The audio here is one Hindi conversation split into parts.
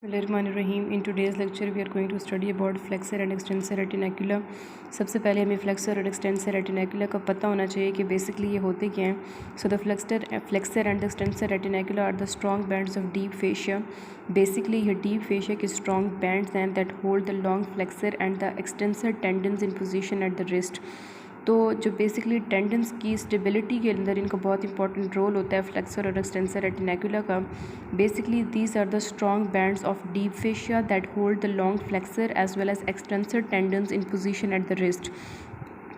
Bismillahirrahmanirrahim. In today's lecture we are going to study about flexor and extensor reticula. सबसे पहले हमें फ्लेक्सर और एक्सटेंसर रेटिनैकुला का पता होना चाहिए कि बेसिकली ये होते क्या हैं. So the flexor and extensor retinacula are the strong bands of deep fascia. Basically ये डीप फेशिया के स्ट्रॉन्ग बैंड्स हैं that hold the long flexor and the extensor tendons in position at the wrist. तो जो बेसिकली टेंडन्स की स्टेबिलिटी के अंदर इनका बहुत इंपॉर्टेंट रोल होता है फ्लेक्सर और एक्सटेंसर रेटिनैकुला का. Basically these are the strong bands of deep fascia that hold the long flexor as well as extensor tendons in position at the wrist.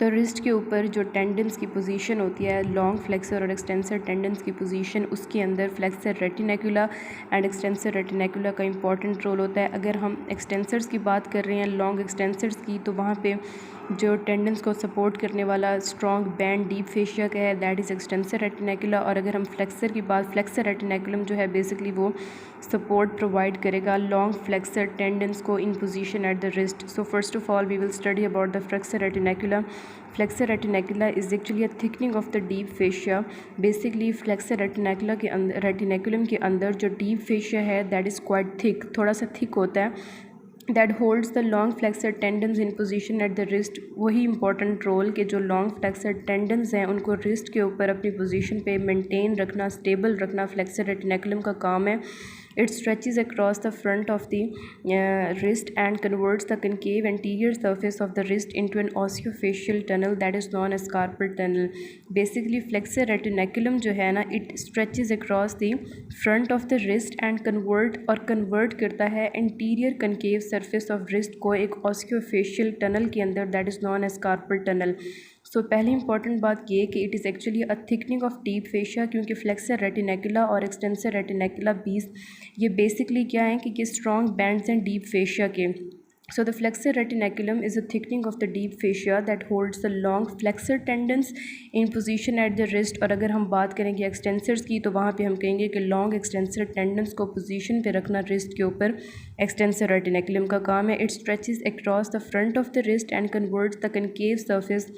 तो रिस्ट के ऊपर जो टेंडन्स की पोजीशन होती है, लॉन्ग फ्लेक्सर और एक्सटेंसर टेंडन्स की पोजीशन, उसके अंदर flexor retinacula and extensor retinacula का इंपॉर्टेंट रोल होता है. अगर हम एक्सटेंसर्स की बात कर रहे हैं, लॉन्ग एक्सटेंसर्स की, तो वहाँ पे जो टेंडन्स को सपोर्ट करने वाला स्ट्रॉन्ग बैंड डीप फेशिया का है, दैट इज़ एक्सटेंसर रेटिनैकुला. और अगर हम फ्लेक्सर की बात, फ्लेक्सर रेटिनैकुलम जो है बेसिकली वो सपोर्ट प्रोवाइड करेगा लॉन्ग फ्लेक्सर टेंडन्स को in position at the wrist. So first of all we will study about the flexor retinacula. Flexor retinacula is actually a thickening of the deep fascia. Basically flexor retinacula के अंदर, रेटिनैकुलम के अंदर जो डीप फेशिया है दैट इज़ क्वाइट थिक, थोड़ा सा थिक होता है, that holds the long flexor tendons in position at the wrist. वही इंपॉर्टेंट रोल के जो लॉन्ग फ्लेक्सर टेंडन्स हैं उनको रिस्ट के ऊपर अपनी पोजीशन पे मेंटेन रखना, स्टेबल रखना फ्लेक्सर रेटिनैकुलम का काम है. It stretches across the front of the wrist and converts the concave anterior surface of the wrist into an osseofacial tunnel that is known as carpal tunnel. Basically, flexor retinaculum जो है ना, it stretches across the front of the wrist and convert करता है anterior concave surface of wrist को एक osseofacial tunnel के अंदर, that is known as carpal tunnel. सो पहली इंपॉर्टेंट बात ये कि it is actually a thickening of deep fascia, क्योंकि फ्लेक्सर रेटिनैकुला और एक्सटेंसर रेटिनैकुला ये बेसिकली क्या हैं कि स्ट्रॉन्ग बैंड्स हैं डीप फेशिया के. So the flexor retinaculum is a thickening of the deep fascia that holds the long flexor tendons in position at the wrist. और अगर हम बात करेंगे एक्सटेंसर्स की, तो वहाँ पे हम कहेंगे कि लॉन्ग एक्सटेंसर टेंडन्स को पोजीशन पे रखना रिस्ट के ऊपर एक्सटेंसर रेटिनैकुलम का काम है. It stretches across the front of the wrist and converts the concave surface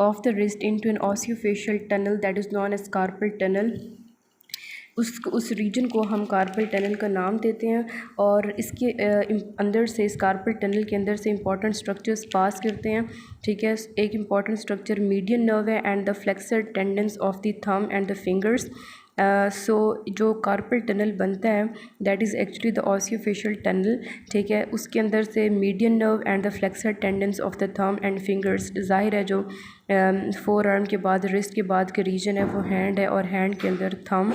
of the wrist into an osseofascial tunnel that is known as carpal tunnel. उस रीजन को हम कार्पल टनल का नाम देते हैं. और इसके अंदर से, इस कार्पल टनल के अंदर से इंपॉर्टेंट स्ट्रक्चर्स पास करते हैं. ठीक है, एक इंपॉर्टेंट स्ट्रक्चर मीडियन नर्व है and the flexor tendons of the thumb and the fingers. So जो कार्पल टनल बनता है that is actually the osseofascial tunnel. ठीक है, उसके अंदर से median nerve and the flexor tendons of the thumb and fingers. ज़ाहिर है जो फोर आर्म के बाद, रिस्ट के बाद के रीजन है वो हैंड है, और हैंड के अंदर थंब